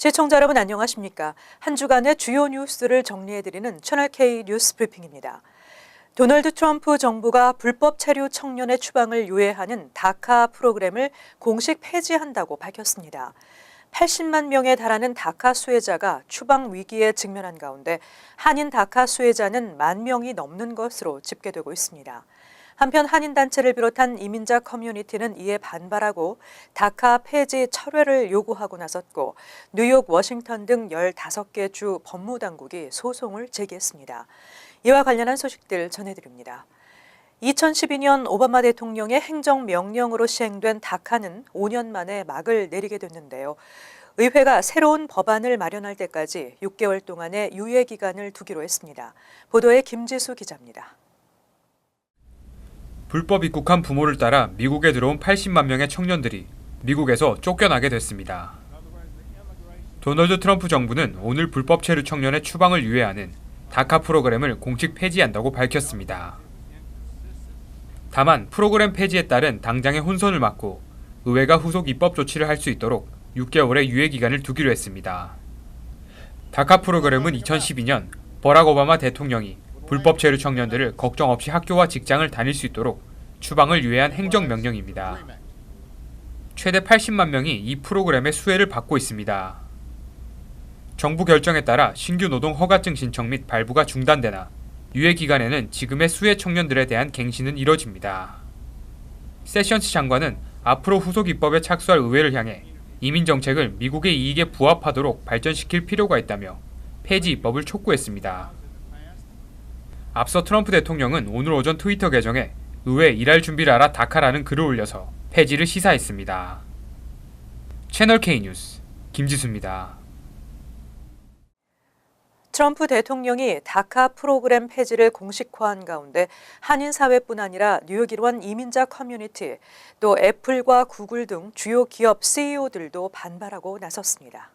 시청자 여러분 안녕하십니까? 한 주간의 주요 뉴스를 정리해드리는 채널K 뉴스 브리핑입니다. 도널드 트럼프 정부가 불법 체류 청년의 추방을 유예하는 다카 프로그램을 공식 폐지한다고 밝혔습니다. 80만 명에 달하는 다카 수혜자가 추방 위기에 직면한 가운데 한인 다카 수혜자는 1만 명이 넘는 것으로 집계되고 있습니다. 한편 한인단체를 비롯한 이민자 커뮤니티는 이에 반발하고 다카 폐지 철회를 요구하고 나섰고 뉴욕, 워싱턴 등 15개 주 법무당국이 소송을 제기했습니다. 이와 관련한 소식들 전해드립니다. 2012년 오바마 대통령의 행정명령으로 시행된 다카는 5년 만에 막을 내리게 됐는데요. 의회가 새로운 법안을 마련할 때까지 6개월 동안의 유예 기간을 두기로 했습니다. 보도에 김지수 기자입니다. 불법 입국한 부모를 따라 미국에 들어온 80만 명의 청년들이 미국에서 쫓겨나게 됐습니다. 도널드 트럼프 정부는 오늘 불법 체류 청년의 추방을 유예하는 다카 프로그램을 공식 폐지한다고 밝혔습니다. 다만 프로그램 폐지에 따른 당장의 혼선을 막고 의회가 후속 입법 조치를 할 수 있도록 6개월의 유예 기간을 두기로 했습니다. 다카 프로그램은 2012년 버락 오바마 대통령이 불법 체류 청년들을 걱정 없이 학교와 직장을 다닐 수 있도록 추방을 유예한 행정명령입니다. 최대 80만 명이 이 프로그램의 수혜를 받고 있습니다. 정부 결정에 따라 신규 노동 허가증 신청 및 발부가 중단되나 유예 기간에는 지금의 수혜 청년들에 대한 갱신은 이뤄집니다. 세션스 장관은 앞으로 후속 입법에 착수할 의회를 향해 이민 정책을 미국의 이익에 부합하도록 발전시킬 필요가 있다며 폐지 입법을 촉구했습니다. 앞서 트럼프 대통령은 오늘 오전 트위터 계정에 의회 일할 준비를 알아 다카라는 글을 올려서 폐지를 시사했습니다. 채널K 뉴스 김지수입니다. 트럼프 대통령이 다카 프로그램 폐지를 공식화한 가운데 한인 사회뿐 아니라 뉴욕 일원 이민자 커뮤니티, 또 애플과 구글 등 주요 기업 CEO들도 반발하고 나섰습니다.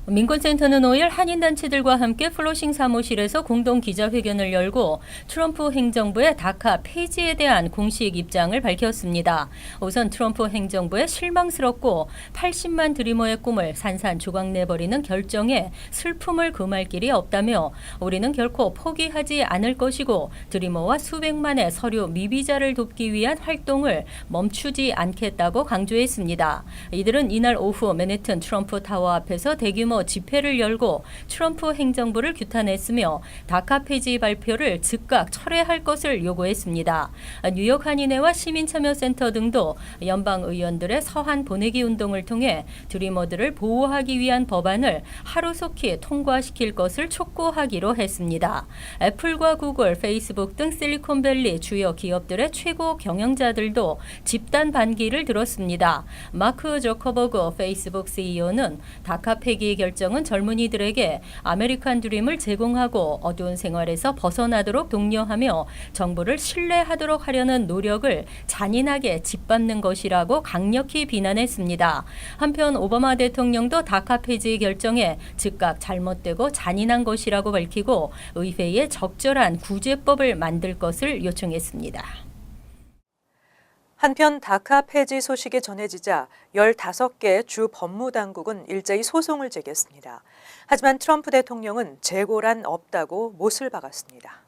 민권센터는 5일 한인단체들과 함께 플로싱 사무실에서 공동 기자회견을 열고 트럼프 행정부의 다카 폐지에 대한 공식 입장을 밝혔습니다. 우선 트럼프 행정부의 실망스럽고 80만 드리머의 꿈을 산산조각 내버리는 결정에 슬픔을 금할 길이 없다며 우리는 결코 포기하지 않을 것이고 드리머와 수백만의 서류 미비자를 돕기 위한 활동을 멈추지 않겠다고 강조했습니다. 이들은 이날 오후 맨해튼 트럼프 타워 앞에서 대규모 집회를 열고 트럼프 행정부를 규탄했으며 다카 폐지 발표를 즉각 철회할 것을 요구했습니다. 뉴욕 한인회와 시민참여센터 등도 연방 의원들의 서한 보내기 운동을 통해 드리머들을 보호하기 위한 법안을 하루속히 통과시킬 것을 촉구하기로 했습니다. 애플과 구글, 페이스북 등 실리콘밸리 주요 기업들의 최고 경영자들도 집단 반기를 들었습니다. 마크 저커버그 페이스북 CEO는 다카 폐기 결정은 젊은이들에게 아메리칸 드림을 제공하고 어두운 생활에서 벗어나도록 독려하며 정부를 신뢰하도록 하려는 노력을 잔인하게 짓밟는 것이라고 강력히 비난했습니다. 한편 오바마 대통령도 다카 폐지 결정에 즉각 잘못되고 잔인한 것이라고 밝히고 의회에 적절한 구제법을 만들 것을 요청했습니다. 한편 다카 폐지 소식이 전해지자 15개 주 법무당국은 일제히 소송을 제기했습니다. 하지만 트럼프 대통령은 재고란 없다고 못을 박았습니다.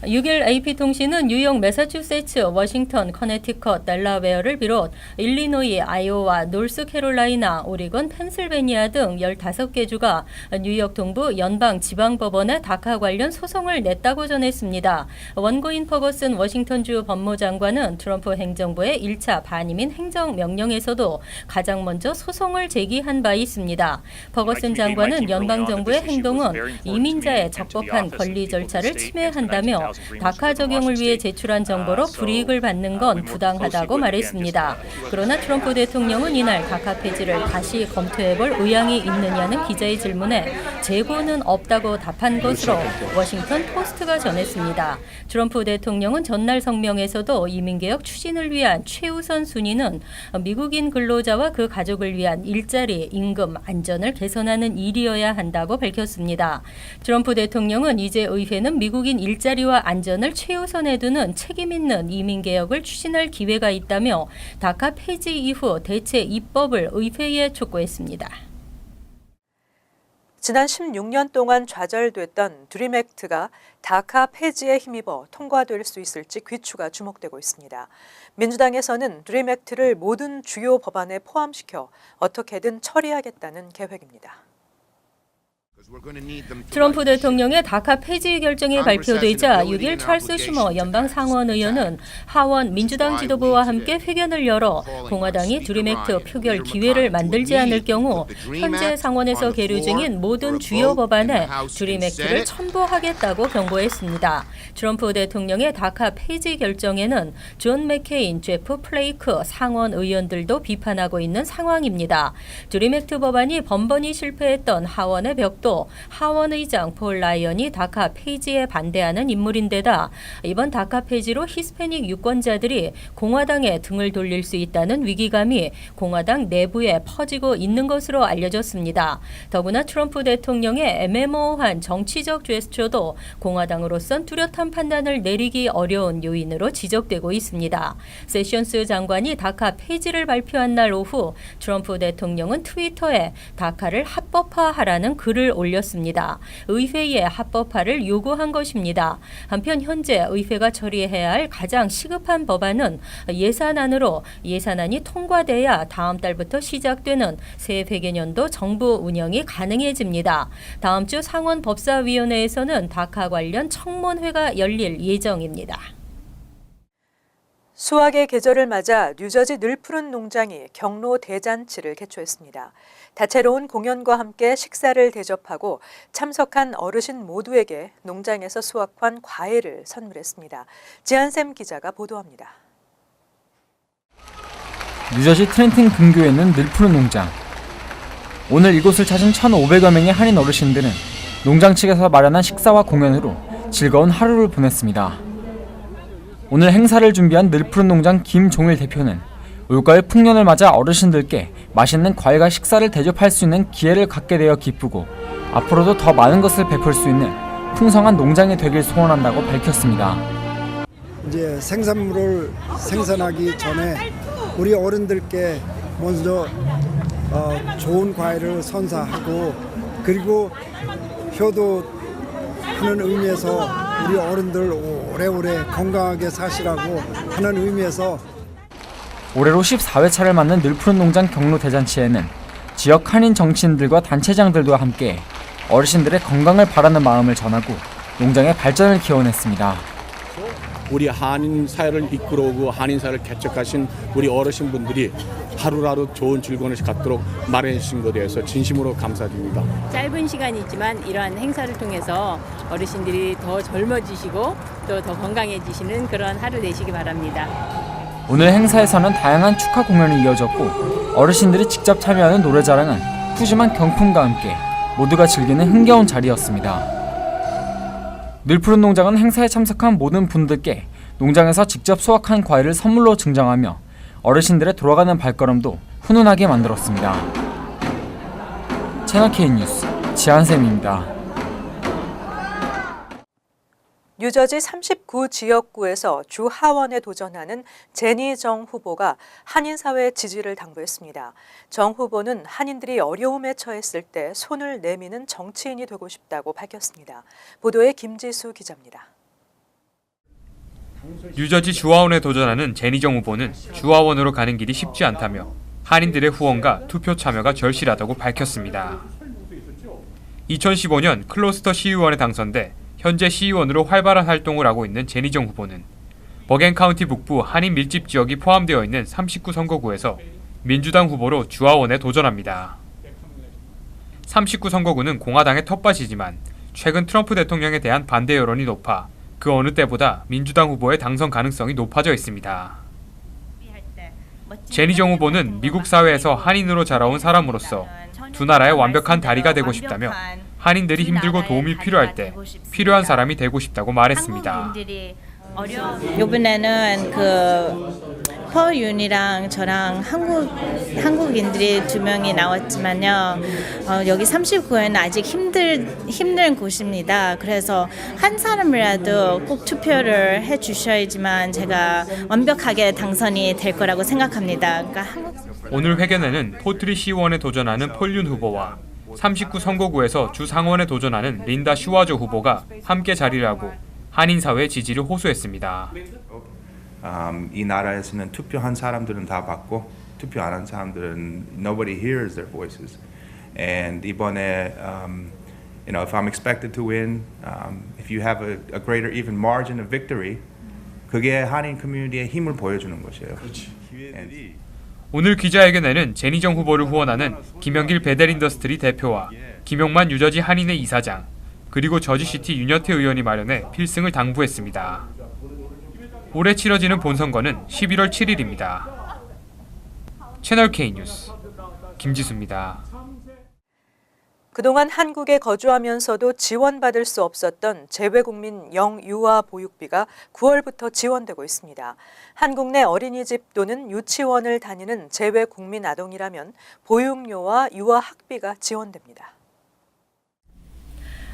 6일 AP통신은 뉴욕, 매사추세츠, 워싱턴, 커네티컷, 델라웨어를 비롯 일리노이, 아이오와, 노스캐롤라이나, 오리건, 펜실베니아 등 15개 주가 뉴욕 동부 연방지방법원에 다카 관련 소송을 냈다고 전했습니다. 원고인 퍼거슨 워싱턴주 법무장관은 트럼프 행정부의 1차 반이민 행정명령에서도 가장 먼저 소송을 제기한 바 있습니다. 퍼거슨 장관은 연방정부의 행동은 이민자의 적법한 권리 절차를 침해한다며 다카 적용을 위해 제출한 정보로 불이익을 받는 건 부당하다고 말했습니다. 그러나 트럼프 대통령은 이날 다카 폐지를 다시 검토해볼 의향이 있느냐는 기자의 질문에 재고는 없다고 답한 것으로 워싱턴 포스트가 전했습니다. 트럼프 대통령은 전날 성명에서도 이민개혁 추진을 위한 최우선 순위는 미국인 근로자와 그 가족을 위한 일자리, 임금, 안전을 개선하는 일이어야 한다고 밝혔습니다. 트럼프 대통령은 이제 의회는 미국인 일자리와 민주주의와 안전을 최우선에 두는 책임 있는 이민 개혁을 추진할 기회가 있다며 다카 폐지 이후 대체 입법을 의회에 촉구했습니다. 지난 16년 동안 좌절됐던 드림 액트가 다카 폐지에 힘입어 통과될 수 있을지 귀추가 주목되고 있습니다. 민주당에서는 드림 액트를 모든 주요 법안에 포함시켜 어떻게든 처리하겠다는 계획입니다. 트럼프 대통령의 다카 폐지 결정이 발표되자 6일 찰스 슈머 연방 상원 의원은 하원 민주당 지도부와 함께 회견을 열어 공화당이 드림 액트 표결 기회를 만들지 않을 경우 현재 상원에서 계류 중인 모든 주요 법안에 드림 액트를 첨부하겠다고 경고했습니다. 트럼프 대통령의 다카 폐지 결정에는 존 맥케인, 제프 플레이크 상원 의원들도 비판하고 있는 상황입니다. 드림 액트 법안이 번번이 실패했던 하원의 벽도 하원 의장 폴 라이언이 다카 폐지에 반대하는 인물인데다 이번 다카 폐지로 히스패닉 유권자들이 공화당에 등을 돌릴 수 있다는 위기감이 공화당 내부에 퍼지고 있는 것으로 알려졌습니다. 더구나 트럼프 대통령의 애매모호한 정치적 제스처도 공화당으로선 뚜렷한 판단을 내리기 어려운 요인으로 지적되고 있습니다. 세션스 장관이 다카 폐지를 발표한 날 오후 트럼프 대통령은 트위터에 다카를 합법화하라는 글을 올렸습니다. 의회에 합법화를 요구한 것입니다. 한편 현재 의회가 처리해야 할 가장 시급한 법안은 예산안으로 예산안이 통과돼야 다음 달부터 시작되는 새 회계년도 정부 운영이 가능해집니다. 다음 주 상원 법사위원회에서는 다카 관련 청문회가 열릴 예정입니다. 수확의 계절을 맞아 뉴저지 늘푸른 농장이 경로 대잔치를 개최했습니다. 다채로운 공연과 함께 식사를 대접하고 참석한 어르신 모두에게 농장에서 수확한 과일을 선물했습니다. 지한샘 기자가 보도합니다. 뉴저지 트렌튼 근교에 있는 늘푸른 농장. 오늘 이곳을 찾은 1,500여 명의 한인 어르신들은 농장 측에서 마련한 식사와 공연으로 즐거운 하루를 보냈습니다. 오늘 행사를 준비한 늘푸른 농장 김종일 대표는 올가을 풍년을 맞아 어르신들께 맛있는 과일과 식사를 대접할 수 있는 기회를 갖게 되어 기쁘고 앞으로도 더 많은 것을 베풀 수 있는 풍성한 농장이 되길 소원한다고 밝혔습니다. 이제 생산물을 생산하기 전에 우리 어른들께 먼저 좋은 과일을 선사하고 그리고 효도하는 의미에서 우리 어른들 오래오래 건강하게 사시라고 하는 의미에서 올해로 14회차를 맞는 늘푸른 농장 경로 대잔치에는 지역 한인 정치인들과 단체장들과 함께 어르신들의 건강을 바라는 마음을 전하고 농장의 발전을 기원했습니다. 우리 한인 사회를 이끌어오고 한인 사회를 개척하신 우리 어르신분들이 하루하루 좋은 즐거움을 갖도록 마련해 주신 것에 대해서 진심으로 감사드립니다. 짧은 시간이지만 이러한 행사를 통해서 어르신들이 더 젊어지시고 또 더 건강해지시는 그런 하루 되시기 바랍니다. 오늘 행사에서는 다양한 축하 공연이 이어졌고 어르신들이 직접 참여하는 노래자랑은 푸짐한 경품과 함께 모두가 즐기는 흥겨운 자리였습니다. 늘푸른 농장은 행사에 참석한 모든 분들께 농장에서 직접 수확한 과일을 선물로 증정하며 어르신들의 돌아가는 발걸음도 훈훈하게 만들었습니다. 채널K 뉴스 지한샘입니다. 뉴저지 39지역구에서 주 하원에 도전하는 제니 정 후보가 한인사회의 지지를 당부했습니다. 정 후보는 한인들이 어려움에 처했을 때 손을 내미는 정치인이 되고 싶다고 밝혔습니다. 보도에 김지수 기자입니다. 뉴저지 주하원에 도전하는 제니 정 후보는 주하원으로 가는 길이 쉽지 않다며 한인들의 후원과 투표 참여가 절실하다고 밝혔습니다. 2015년 클로스터 시의원에 당선돼 현재 시의원으로 활발한 활동을 하고 있는 제니 정 후보는 버겐 카운티 북부 한인 밀집 지역이 포함되어 있는 39 선거구에서 민주당 후보로 주하원에 도전합니다. 39 선거구는 공화당의 텃밭이지만 최근 트럼프 대통령에 대한 반대 여론이 높아 그 어느 때보다 민주당 후보의 당선 가능성이 높아져 있습니다. 제니 정 후보는 미국 사회에서 한인으로 자라온 사람으로서 두 나라의 완벽한 다리가 되고 싶다며 한인들이 힘들고 도움이 필요할 때 필요한 사람이 되고 싶다고 말했습니다. 이번에는 허윤이랑 저랑 한국인들이 2명이 나왔지만요. 여기 39회는 아직 힘든 곳입니다. 그래서 한 사람이라도 꼭 투표를 해주셔야지만 제가 완벽하게 당선이 될 거라고 생각합니다. 그러니까 오늘 회견에는 포트리 시의원에 도전하는 폴윤 후보와 39 선거구에서 주 상원에 도전하는 린다 슈와저 후보가 함께 자리를 하고 한인 사회의 지지를 호소했습니다. 이 나라에서는 투표한 사람들은 다 받고 투표 안 한 사람들은 nobody hears their voices. And 이번에 if I'm expected to win, if you have a greater even margin of victory, 그게 한인 커뮤니티의 힘을 보여주는 것이에요. 오늘 기자회견에는 제니정 후보를 후원하는 김영길 베델인더스트리 대표와 김용만 뉴저지 한인회 이사장, 그리고 저지시티 윤여태 의원이 마련해 필승을 당부했습니다. 올해 치러지는 본선거는 11월 7일입니다. 채널 K 뉴스 김지수입니다. 그동안 한국에 거주하면서도 지원받을 수 없었던 재외국민 영유아 보육비가 9월부터 지원되고 있습니다. 한국 내 어린이집 또는 유치원을 다니는 재외국민 아동이라면 보육료와 유아 학비가 지원됩니다.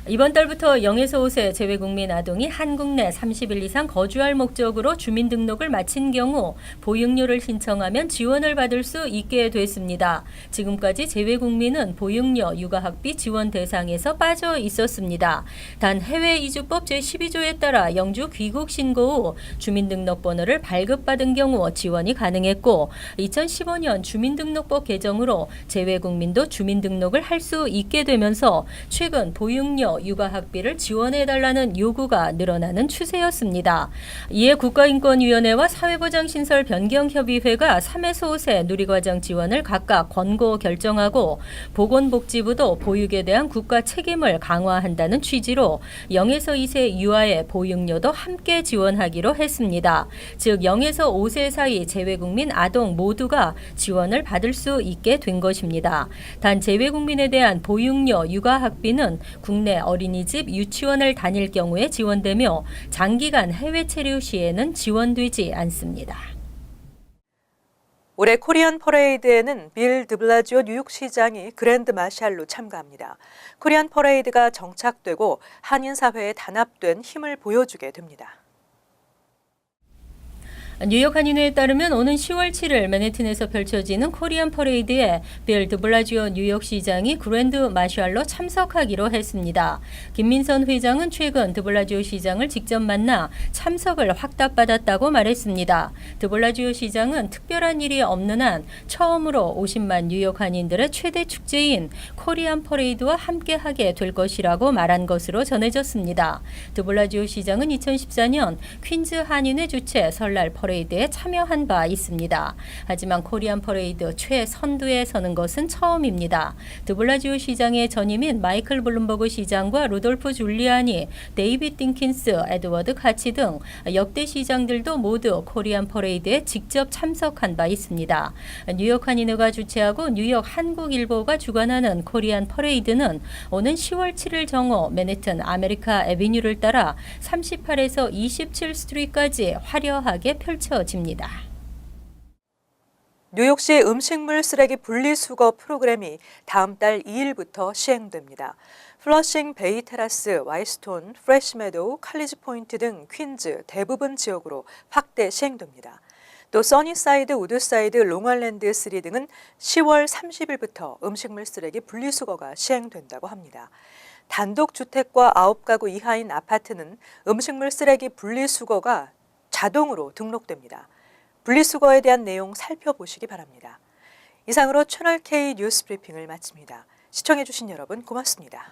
이번 달부터 0에서 5세 재외국민 아동이 한국 내 30일 이상 거주할 목적으로 주민등록을 마친 경우 보육료를 신청하면 지원을 받을 수 있게 됐습니다. 지금까지 재외국민은 보육료, 육아학비 지원 대상에서 빠져 있었습니다. 단 해외이주법 제12조에 따라 영주 귀국 신고 후 주민등록번호를 발급받은 경우 지원이 가능했고 2015년 주민등록법 개정으로 재외국민도 주민등록을 할 수 있게 되면서 최근 보육료, 육아학비를 지원해달라는 요구가 늘어나는 추세였습니다. 이에 국가인권위원회와 사회보장신설 변경협의회가 3에서 5세 누리과정 지원을 각각 권고 결정하고 보건복지부도 보육에 대한 국가 책임을 강화한다는 취지로 0에서 2세 유아의 보육료도 함께 지원하기로 했습니다. 즉 0에서 5세 사이 재외국민 아동 모두가 지원을 받을 수 있게 된 것입니다. 단 재외국민에 대한 보육료, 육아학비는 국내 어린이집, 유치원을 다닐 경우에 지원되며 장기간 해외 체류 시에는 지원되지 않습니다. 올해 코리안 퍼레이드에는 빌 드블라지오 뉴욕시장이 그랜드 마샬로 참가합니다. 코리안 퍼레이드가 정착되고 한인 사회에 단합된 힘을 보여주게 됩니다. 뉴욕 한인회에 따르면 오는 10월 7일 맨해튼에서 펼쳐지는 코리안 퍼레이드에 빌 드블라지오 뉴욕시장이 그랜드 마샬로 참석하기로 했습니다. 김민선 회장은 최근 드블라지오 시장을 직접 만나 참석을 확답받았다고 말했습니다. 드블라지오 시장은 특별한 일이 없는 한 처음으로 50만 뉴욕 한인들의 최대 축제인 코리안 퍼레이드와 함께하게 될 것이라고 말한 것으로 전해졌습니다. 드블라지오 시장은 2014년 퀸즈 한인회 주최 설날 퍼레이드에 참여한 바 있습니다. 하지만 코리안 퍼레이드 최선두에 서는 것은 처음입니다. 드블라지오 시장의 전임인 마이클 블룸버그 시장과 루돌프 줄리아니, 데이빗 딩킨스, 에드워드 카치 등 역대 시장들도 모두 코리안 퍼레이드에 직접 참석한 바 있습니다. 뉴욕 한인회가 주최하고 뉴욕 한국일보가 주관하는 코리안 퍼레이드는 오는 10월 7일 정오 맨해튼 아메리카 애비뉴를 따라 38에서 27 스트리트까지 화려하게 펼쳐집니다. 뉴욕시 음식물 쓰레기 분리수거 프로그램이 다음 달 2일부터 시행됩니다. 플러싱 베이 테라스, 와이스톤, 프레시메도우, 칼리지 포인트 등 퀸즈 대부분 지역으로 확대 시행됩니다. 또 써니사이드, 우드사이드, 롱아일랜드 3 등은 10월 30일부터 음식물 쓰레기 분리수거가 시행된다고 합니다. 단독주택과 9가구 이하인 아파트는 음식물 쓰레기 분리수거가 자동으로 등록됩니다. 분리수거에 대한 내용 살펴보시기 바랍니다. 이상으로 채널 K 뉴스 브리핑을 마칩니다. 시청해주신 여러분 고맙습니다.